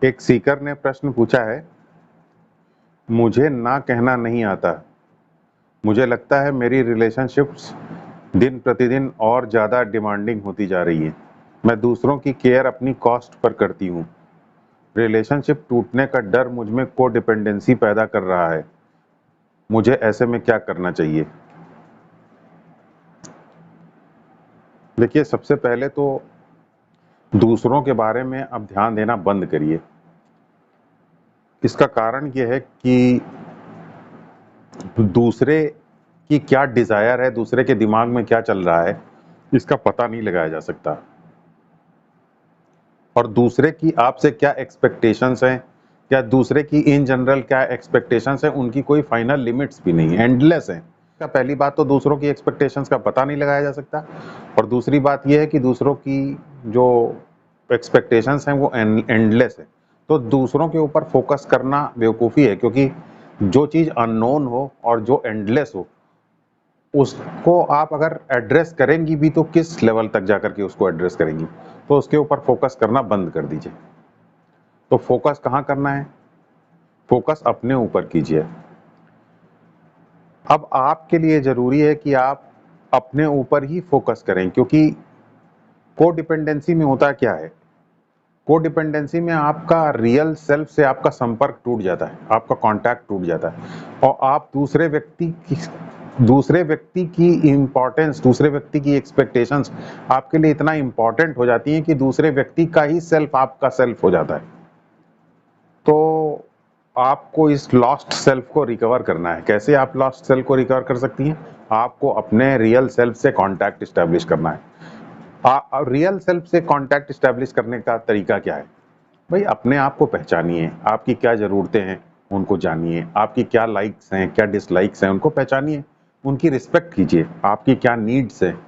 एक सीकर ने प्रश्न पूछा है, मुझे ना कहना नहीं आता। मुझे लगता है मेरी रिलेशनशिप्स दिन प्रतिदिन और ज़्यादा डिमांडिंग होती जा रही है। मैं दूसरों की केयर अपनी कॉस्ट पर करती हूँ। रिलेशनशिप टूटने का डर मुझ में कोडिपेंडेंसी पैदा कर रहा है। मुझे ऐसे में क्या करना चाहिए? देखिए, सबसे पहले तो दूसरों के बारे में अब ध्यान देना बंद करिए। इसका कारण ये है कि दूसरे की क्या डिजायर है, दूसरे के दिमाग में क्या चल रहा है, इसका पता नहीं लगाया जा सकता। और दूसरे की आपसे क्या एक्सपेक्टेशंस हैं, या दूसरे की इन जनरल क्या एक्सपेक्टेशंस हैं, उनकी कोई फाइनल लिमिट्स भी नहीं है, एंडलेस है। पहली बात तो दूसरों की एक्सपेक्टेशंस का पता नहीं लगाया जा सकता, और दूसरी बात यह है कि दूसरों की जो एक्सपेक्टेशंस हैं वो एंडलेस है। तो दूसरों के ऊपर फोकस करना बेवकूफ़ी है, क्योंकि जो चीज़ अननोन हो और जो एंडलेस हो, उसको आप अगर एड्रेस करेंगी भी तो किस लेवल तक जाकर के उसको एड्रेस करेंगी? तो उसके ऊपर फोकस करना बंद कर दीजिए। तो फोकस कहाँ करना है? फोकस अपने ऊपर कीजिए। अब आपके लिए ज़रूरी है कि आप अपने ऊपर ही फोकस करें, क्योंकि कोडिपेंडेंसी में होता क्या है? कोडिपेंडेंसी में आपका रियल सेल्फ से आपका संपर्क टूट जाता है, आपका कॉन्टैक्ट टूट जाता है, और आप दूसरे व्यक्ति की इम्पोर्टेंस, दूसरे व्यक्ति की एक्सपेक्टेशंस आपके लिए इतना इम्पोर्टेंट हो जाती हैं कि दूसरे व्यक्ति का ही सेल्फ आपका सेल्फ हो जाता है। तो आपको इस लॉस्ट सेल्फ को रिकवर करना है। कैसे आप लॉस्ट सेल्फ को रिकवर कर सकती हैं? आपको अपने रियल सेल्फ से कॉन्टैक्ट स्टैब्लिश करना है। रियल सेल्फ से कॉन्टैक्ट स्टैब्लिश करने का तरीका क्या है? भाई, अपने आप को पहचानिए, आपकी क्या ज़रूरतें हैं उनको जानिए, आपकी क्या लाइक्स हैं, क्या डिसलाइक्स हैं उनको पहचानिए, उनकी रिस्पेक्ट कीजिए। आपकी क्या नीड्स हैं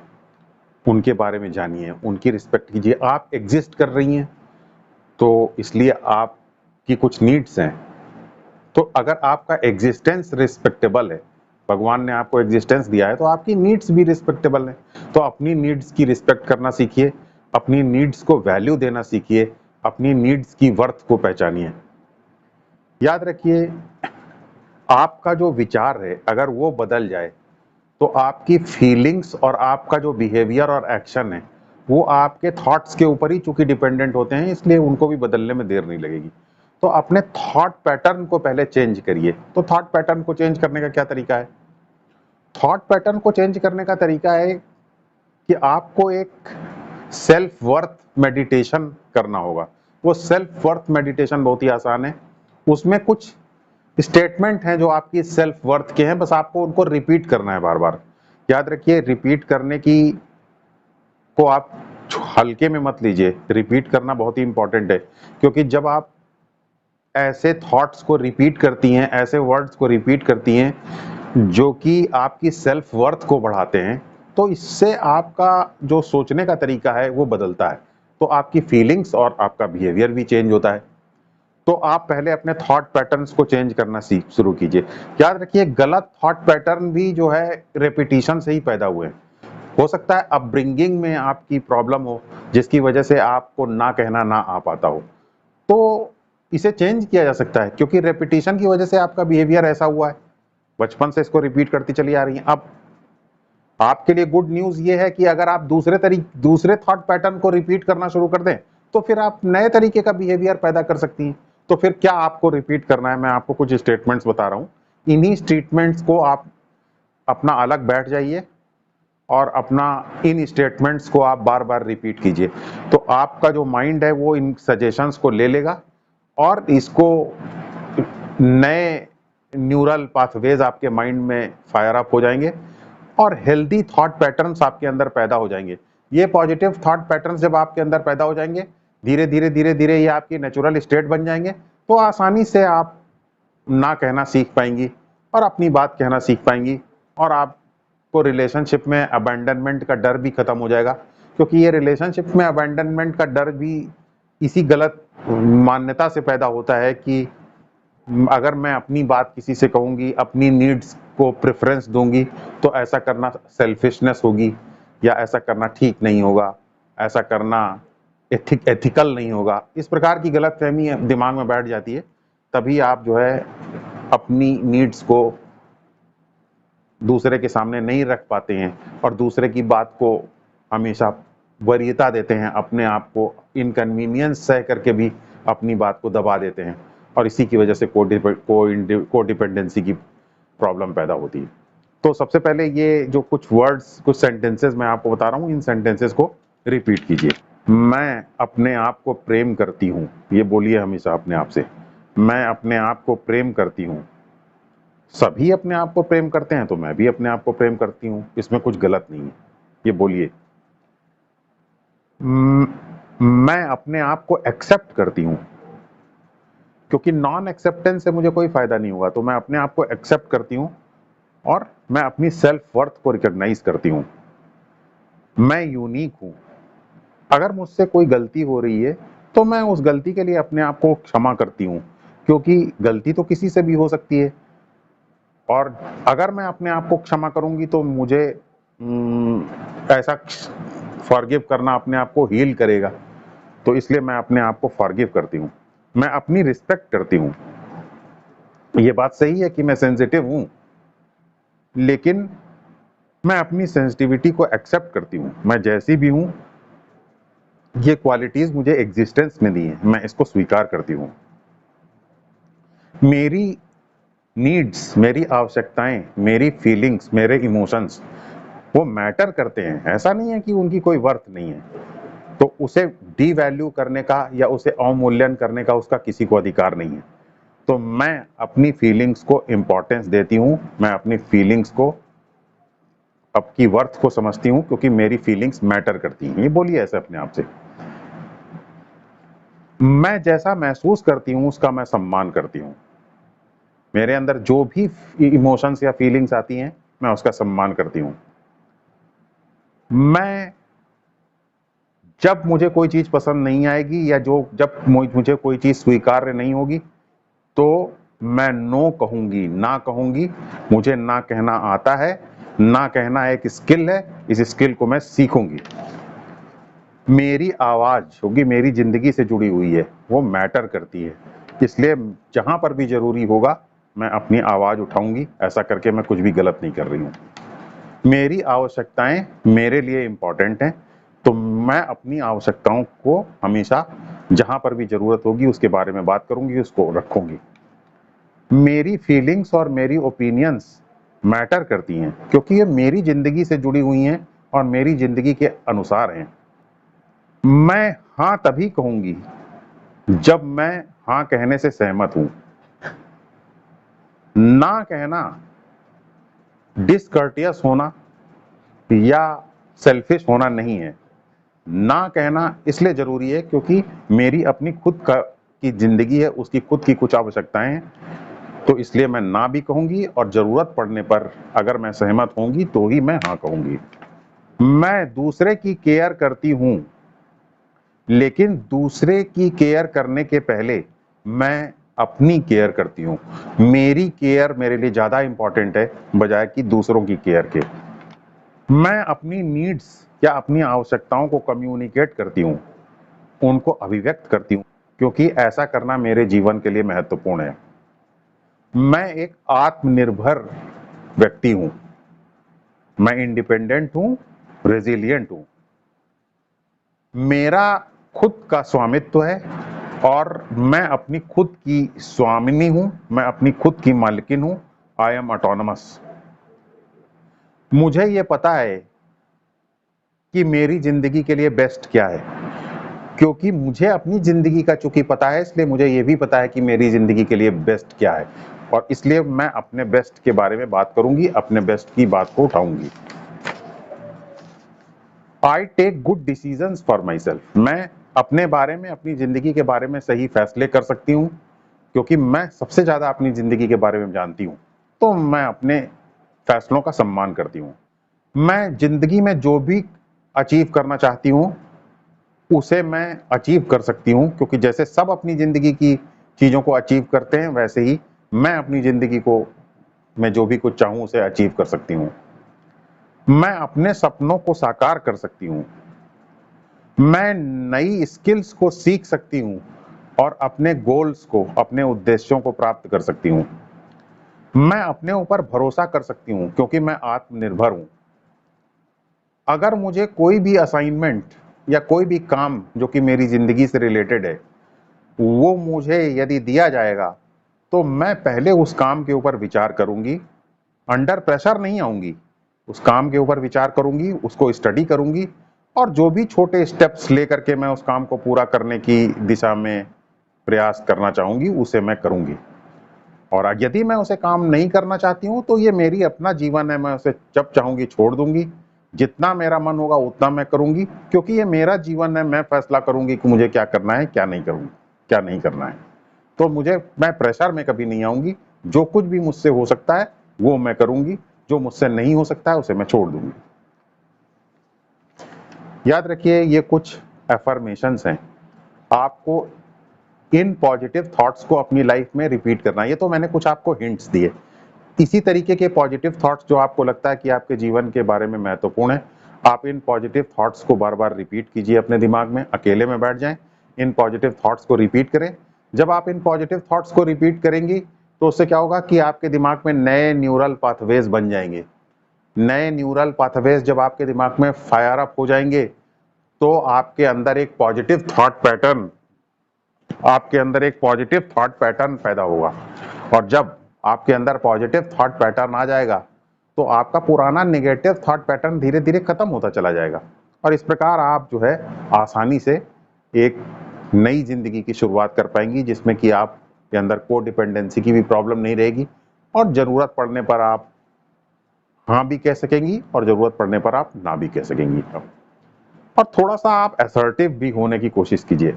उनके बारे में जानिए, उनकी रिस्पेक्ट कीजिए। आप एग्जिस्ट कर रही हैं तो इसलिए आपकी कुछ नीड्स हैं। तो अगर आपका एग्जिस्टेंस रिस्पेक्टेबल है, भगवान ने आपको एग्जिस्टेंस दिया है, तो आपकी नीड्स भी रिस्पेक्टेबल हैं। तो अपनी नीड्स की रिस्पेक्ट करना सीखिए, अपनी नीड्स को वैल्यू देना सीखिए, अपनी नीड्स की वर्थ को पहचानिए। याद रखिए, आपका जो विचार है अगर वो बदल जाए तो आपकी फीलिंग्स और आपका जो बिहेवियर और एक्शन है वो आपके थॉट्स के ऊपर ही चूंकि डिपेंडेंट होते हैं, इसलिए उनको भी बदलने में देर नहीं लगेगी। तो अपने थॉट पैटर्न को पहले चेंज करिए। तो थॉट पैटर्न को चेंज करने का क्या तरीका है? थॉट पैटर्न को चेंज करने का तरीका है कि आपको एक सेल्फ वर्थ मेडिटेशन करना होगा। वो सेल्फ वर्थ मेडिटेशन बहुत ही आसान है। उसमें कुछ स्टेटमेंट हैं जो आपकी सेल्फ वर्थ के हैं, बस आपको उनको रिपीट करना है बार बार। याद रखिए, रिपीट करने की को आप हल्के में मत लीजिए, रिपीट करना बहुत ही इंपॉर्टेंट है। क्योंकि जब आप ऐसे थॉट्स को रिपीट करती हैं, ऐसे वर्ड्स को रिपीट करती हैं जो कि आपकी सेल्फ वर्थ को बढ़ाते हैं, तो इससे आपका जो सोचने का तरीका है वो बदलता है। तो आपकी फीलिंग्स और आपका बिहेवियर भी चेंज होता है। तो आप पहले अपने थॉट पैटर्न्स को चेंज करना सीख शुरू कीजिए। याद रखिए, गलत थॉट पैटर्न भी जो है रेपिटेशन से ही पैदा हुए हैं। हो सकता है अपब्रिंगिंग में आपकी प्रॉब्लम हो, जिसकी वजह से आपको ना कहना ना आ पाता हो। तो इसे चेंज किया जा सकता है, क्योंकि रेपिटेशन की वजह से आपका बिहेवियर ऐसा हुआ है, बचपन से इसको रिपीट करती चली आ रही हैं। अब आपके लिए गुड न्यूज ये है कि अगर आप दूसरे थॉट पैटर्न को रिपीट करना शुरू कर दें, तो फिर आप नए तरीके का बिहेवियर पैदा कर सकती हैं। तो फिर क्या आपको रिपीट करना है? मैं आपको कुछ स्टेटमेंट्स बता रहा हूँ। इन्हीं स्टेटमेंट्स को आप अपना अलग बैठ जाइए और अपना इन स्टेटमेंट्स को आप बार बार रिपीट कीजिए। तो आपका जो माइंड है वो इन सजेशंस को ले लेगा और इसको नए न्यूरल पाथवेज आपके माइंड में फायर अप हो जाएंगे और हेल्दी थॉट पैटर्न्स आपके अंदर पैदा हो जाएंगे। ये पॉजिटिव थॉट पैटर्न्स जब आपके अंदर पैदा हो जाएंगे, धीरे धीरे धीरे धीरे ये आपकी नेचुरल स्टेट बन जाएंगे, तो आसानी से आप ना कहना सीख पाएंगी और अपनी बात कहना सीख पाएंगी, और आपको रिलेशनशिप में अबैंडनमेंट का डर भी खत्म हो जाएगा। क्योंकि ये रिलेशनशिप में अबैंडनमेंट का डर भी इसी गलत मान्यता से पैदा होता है कि अगर मैं अपनी बात किसी से कहूंगी, अपनी नीड्स को प्रेफरेंस दूंगी, तो ऐसा करना सेल्फिशनेस होगी, या ऐसा करना ठीक नहीं होगा, ऐसा करना एथिकल नहीं होगा, इस प्रकार की गलतफहमी दिमाग में बैठ जाती है, तभी आप जो है अपनी नीड्स को दूसरे के सामने नहीं रख पाते हैं और दूसरे की बात को हमेशा वरीयता देते हैं, अपने आप को इनकन्वीनियंस सह करके भी अपनी बात को दबा देते हैं और इसी की वजह से कोडिपेंडेंसी की प्रॉब्लम पैदा होती है। तो सबसे पहले ये जो कुछ वर्ड्स, कुछ सेंटेंसेस मैं आपको बता रहा हूँ, इन सेंटेंसेस को रिपीट कीजिए। मैं अपने आप को प्रेम करती हूँ, ये बोलिए हमेशा अपने आप से। मैं अपने आप को प्रेम करती हूँ। सभी अपने आप को प्रेम करते हैं तो मैं भी अपने आप को प्रेम करती हूँ, इसमें कुछ गलत नहीं है, ये बोलिए। मैं अपने आप को एक्सेप्ट करती हूँ, क्योंकि नॉन एक्सेप्टेंस से मुझे कोई फायदा नहीं होगा, तो मैं अपने आप को एक्सेप्ट करती हूँ और मैं अपनी सेल्फ वर्थ को रिकॉग्नाइज करती हूँ। मैं यूनिक हूँ, अगर मुझसे कोई गलती हो रही है तो मैं उस गलती के लिए अपने आप को क्षमा करती हूँ, क्योंकि गलती तो किसी से भी हो सकती है और अगर मैं अपने आप को क्षमा करूंगी तो मुझे ऐसा फॉरगिव करना अपने आप को हील करेगा, तो इसलिए मैं अपने आप को फॉरगिव करती हूँ। मैं अपनी रिस्पेक्ट करती हूँ। ये बात सही है कि मैं सेंसिटिव हूँ, लेकिन मैं अपनी सेंसिटिविटी को एक्सेप्ट करती हूँ। मैं जैसी भी हूँ, ये क्वालिटीज मुझे एग्जिस्टेंस में दी है, मैं इसको स्वीकार करती हूँ। मेरी नीड्स, मेरी आवश्यकताएं, मेरी फीलिंग्स, मेरे इमोशंस वो मैटर करते हैं, ऐसा नहीं है कि उनकी कोई वर्थ नहीं है, तो उसे डीवैल्यू करने का या उसे अवमूल्यन करने का उसका किसी को अधिकार नहीं है। तो मैं अपनी फीलिंग्स को इंपॉर्टेंस देती हूँ, मैं अपनी फीलिंग्स को, आपकी वर्थ को समझती हूँ, क्योंकि मेरी फीलिंग्स मैटर करती हैं। ये बोलिए ऐसे अपने आप से। मैं जैसा महसूस करती हूँ उसका मैं सम्मान करती हूँ। मेरे अंदर जो भी इमोशंस या फीलिंग्स आती हैं मैं उसका सम्मान करती हूँ। मैं जब मुझे कोई चीज पसंद नहीं आएगी या जब मुझे कोई चीज स्वीकार्य नहीं होगी तो मैं नो कहूंगी, ना कहूंगी। मुझे ना कहना आता है, ना कहना एक स्किल है, इस स्किल को मैं सीखूंगी। मेरी आवाज, क्योंकि मेरी जिंदगी से जुड़ी हुई है, वो मैटर करती है, इसलिए जहां पर भी जरूरी होगा मैं अपनी आवाज उठाऊंगी। ऐसा करके मैं कुछ भी गलत नहीं कर रही हूँ। मेरी आवश्यकताएं मेरे लिए इंपॉर्टेंट हैं, तो मैं अपनी आवश्यकताओं को हमेशा जहां पर भी जरूरत होगी उसके बारे में बात करूंगी, उसको रखूंगी। मेरी फीलिंग्स और मेरी ओपिनियंस मैटर करती हैं, क्योंकि ये मेरी जिंदगी से जुड़ी हुई हैं और मेरी जिंदगी के अनुसार हैं। मैं हाँ तभी कहूंगी जब मैं हाँ कहने से सहमत हूं। ना कहना डिसकर्टियस होना या सेल्फिश होना नहीं है। ना कहना इसलिए जरूरी है क्योंकि मेरी अपनी खुद की जिंदगी है, उसकी खुद की कुछ आवश्यकताएं हैं, तो इसलिए मैं ना भी कहूंगी और जरूरत पड़ने पर अगर मैं सहमत होंगी तो ही मैं हाँ कहूंगी। मैं दूसरे की केयर करती हूं, लेकिन दूसरे की केयर करने के पहले मैं अपनी केयर करती हूँ। मेरी केयर मेरे लिए ज्यादा इंपॉर्टेंट है बजाय कि दूसरों की केयर के। मैं अपनी नीड्स या अपनी आवश्यकताओं को कम्युनिकेट करती हूँ, उनको अभिव्यक्त करती हूँ, क्योंकि ऐसा करना मेरे जीवन के लिए महत्वपूर्ण है। मैं एक आत्मनिर्भर व्यक्ति हूँ, मैं इंडिपेंडेंट हूँ, रेजिलिएंट हूँ। मेरा खुद का स्वामित्व है और मैं अपनी खुद की स्वामिनी हूँ, मैं अपनी खुद की मालकिन हूँ। I am autonomous. मुझे ये पता है कि मेरी जिंदगी के लिए बेस्ट क्या है, क्योंकि मुझे अपनी जिंदगी का चूंकि पता है, इसलिए मुझे ये भी पता है कि मेरी जिंदगी के लिए बेस्ट क्या है, और इसलिए मैं अपने बेस्ट के बारे में बात करूंगी, अपने बेस्ट की बात को उठाऊंगी। I take good decisions for myself. मैं अपने बारे में, अपनी जिंदगी के बारे में सही फैसले कर सकती हूँ, क्योंकि मैं सबसे ज्यादा अपनी जिंदगी के बारे में जानती हूँ, तो मैं अपने फैसलों का सम्मान करती हूँ। मैं जिंदगी में जो भी अचीव करना चाहती हूँ उसे मैं अचीव कर सकती हूँ, क्योंकि जैसे सब अपनी जिंदगी की चीजों को अचीव करते हैं, वैसे ही मैं अपनी जिंदगी को, मैं जो भी कुछ चाहूँ उसे अचीव कर सकती हूँ। मैं अपने सपनों को साकार कर सकती हूँ। मैं नई स्किल्स को सीख सकती हूँ और अपने गोल्स को, अपने उद्देश्यों को प्राप्त कर सकती हूँ। मैं अपने ऊपर भरोसा कर सकती हूँ क्योंकि मैं आत्मनिर्भर हूँ। अगर मुझे कोई भी असाइनमेंट या कोई भी काम जो कि मेरी ज़िंदगी से रिलेटेड है, वो मुझे यदि दिया जाएगा, तो मैं पहले उस काम के ऊपर विचार करूँगी, अंडर प्रेशर नहीं आऊँगी। उस काम के ऊपर विचार करूँगी, उसको स्टडी करूँगी और जो भी छोटे स्टेप्स लेकर के मैं उस काम को पूरा करने की दिशा में प्रयास करना चाहूँगी, उसे मैं करूँगी। और यदि मैं उसे काम नहीं करना चाहती हूँ, तो ये मेरी अपना जीवन है, मैं उसे जब चाहूँगी छोड़ दूँगी। जितना मेरा मन होगा उतना मैं करूँगी क्योंकि ये मेरा जीवन है, मैं फैसला करूँगी कि मुझे क्या करना है, क्या नहीं करूँगी, क्या नहीं करना है। तो मैं प्रेशर में कभी नहीं आऊँगी, जो कुछ भी मुझसे हो सकता है, वो मैं करूँगी, जो मुझसे नहीं हो सकता है, उसे मैं छोड़ दूँगी। याद रखिए ये कुछ अफ़र्मेशंस हैं, आपको इन पॉजिटिव थॉट्स को अपनी लाइफ में रिपीट करना है। ये तो मैंने कुछ आपको हिंट्स दिए। इसी तरीके के पॉजिटिव थॉट्स जो आपको लगता है कि आपके जीवन के बारे में महत्वपूर्ण है, आप इन पॉजिटिव थॉट्स को बार-बार रिपीट कीजिए अपने दिमाग में, अकेले में बैठ जाएँ, इन पॉजिटिव थॉट्स को रिपीट करें। जब आप इन पॉजिटिव थॉट्स को रिपीट करेंगी, तो उससे क्या होगा कि आपके दिमाग में नए न्यूरल पाथवेज़ बन जाएँगे। नए न्यूरल पाथवेज़ जब आपके दिमाग में फायर अप हो जाएँगे, तो आपके अंदर एक पॉजिटिव थॉट पैटर्न पैदा होगा और जब आपके अंदर पॉजिटिव थॉट पैटर्न आ जाएगा, तो आपका पुराना नेगेटिव थॉट पैटर्न धीरे-धीरे खत्म होता चला जाएगा और इस प्रकार आप जो है आसानी से एक नई ज़िंदगी की शुरुआत कर पाएँगी जिसमें कि आपके अंदर कोडिपेंडेंसी की भी प्रॉब्लम नहीं रहेगी और ज़रूरत पड़ने पर आप हाँ भी कह सकेंगी और ज़रूरत पड़ने पर आप ना भी कह सकेंगी। और थोड़ा-सा आप असर्टिव भी होने की कोशिश कीजिए।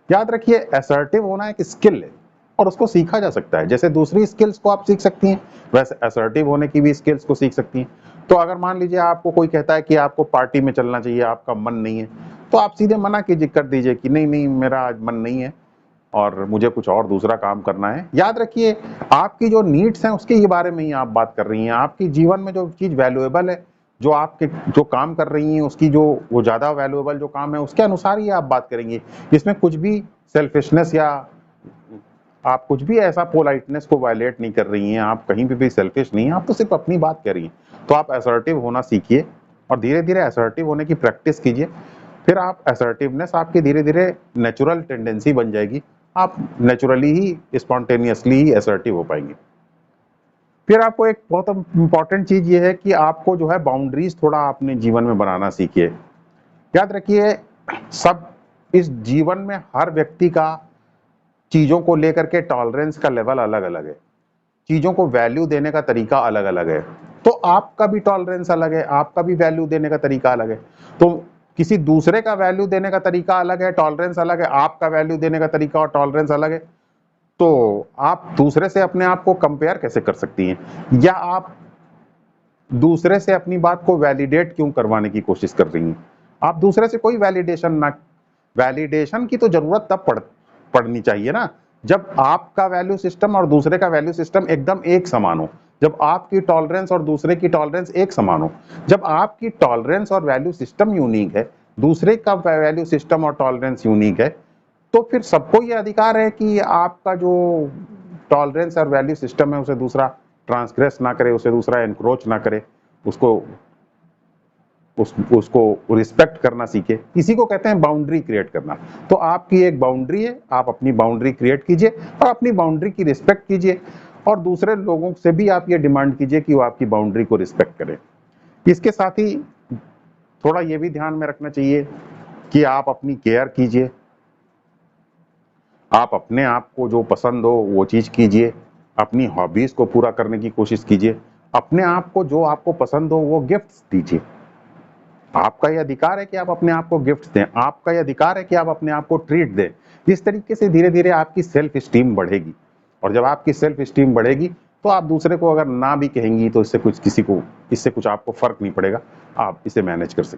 याद रखिए असर्टिव होना एक स्किल है और उसको सीखा जा सकता है। जैसे दूसरी स्किल्स को आप सीख सकती हैं, वैसे असर्टिव होने की भी स्किल्स को सीख सकती हैं। तो अगर मान लीजिए आपको कोई कहता है कि आपको पार्टी में चलना चाहिए, आपका मन नहीं है, तो आप सीधे मना कीजिए, कर दीजिए कि नहीं, नहीं मेरा आज मन नहीं है और मुझे कुछ और दूसरा काम करना है। याद रखिए आपकी जो नीड्स हैं उसके ही बारे में ही आप बात कर रही हैं। आपकी जीवन में जो चीज़ वैल्यूएबल है, जो काम कर रही हैं उसकी जो वो ज़्यादा वैल्यूएबल जो काम है उसके अनुसार ही आप बात करेंगी। इसमें कुछ भी सेल्फिशनेस या आप कुछ भी ऐसा पोलाइटनेस को वायलेट नहीं कर रही हैं, आप कहीं पे भी सेल्फिश नहीं हैं, आप तो सिर्फ अपनी बात कर रही हैं। तो आप असर्टिव होना सीखिए और धीरे-धीरे असर्टिव होने की प्रैक्टिस कीजिए। फिर आप असर्टिवनेस आपकी धीरे-धीरे नेचुरल टेंडेंसी बन जाएगी। आप नेचुरली ही स्पॉन्टेनियसली ही असर्टिव हो पाएँगे। फिर आपको एक बहुत इम्पोर्टेंट चीज़ ये है कि आपको जो है बाउंड्रीज़ थोड़ा अपने जीवन में बनाना सीखिए। याद रखिए सब इस जीवन में हर व्यक्ति का चीज़ों को लेकर के टॉलरेंस का लेवल अलग-अलग है। चीज़ों को वैल्यू देने का तरीका अलग-अलग है। तो आपका भी टॉलरेंस अलग है, आपका भी वैल्यू देने का तरीका अलग है। तो किसी दूसरे का वैल्यू देने का तरीका अलग है, टॉलरेंस अलग है, आपका वैल्यू देने का तरीका और टॉलरेंस अलग है। तो आप दूसरे से अपने आप को कंपेयर कैसे कर सकती हैं? या आप दूसरे से अपनी बात को वैलिडेट क्यों करवाने की कोशिश कर रही हैं? आप दूसरे से कोई वैलिडेशन की तो ज़रूरत तब पड़नी चाहिए ना, जब आपका वैल्यू सिस्टम और दूसरे का वैल्यू सिस्टम एकदम एक समान हो। जब आपकी टॉलरेंस और दूसरे की टॉलरेंस एक समान हो। जब आपकी टॉलरेंस और वैल्यू सिस्टम यूनिक है, दूसरे का वैल्यू सिस्टम और टॉलरेंस यूनिक है, तो फिर सबको ये अधिकार है कि आपका जो टॉलरेंस और वैल्यू सिस्टम है उसे दूसरा ट्रांसग्रेस ना करे, उसे दूसरा एनक्रोच ना करे, उसको उसको रिस्पेक्ट करना सीखे। इसी को कहते हैं बाउंड्री क्रिएट करना। तो आपकी एक बाउंड्री है, आप अपनी बाउंड्री क्रिएट कीजिए और अपनी बाउंड्री की रिस्पेक्ट कीजिए और दूसरे लोगों से भी आप ये डिमांड कीजिए कि वो आपकी बाउंड्री को रिस्पेक्ट करें। इसके साथ ही थोड़ा ये भी ध्यान में रखना चाहिए कि आप अपनी केयर कीजिए। आप अपने आप को जो पसंद हो वो चीज़ कीजिए, अपनी हॉबीज़ को पूरा करने की कोशिश कीजिए, अपने आप को जो आपको पसंद हो वो गिफ्ट्स दीजिए। आपका ये अधिकार है कि आप अपने आप को गिफ्ट्स दें, आपका ये अधिकार है कि आप अपने आप को ट्रीट दें। इस तरीके से धीरे-धीरे आपकी सेल्फ एस्टीम बढ़ेगी और जब आपकी सेल्फ एस्टीम बढ़ेगी, तो आप दूसरे को अगर ना भी कहेंगी तो इससे कुछ आपको फ़र्क नहीं पड़ेगा, आप इसे मैनेज कर सकते हैं।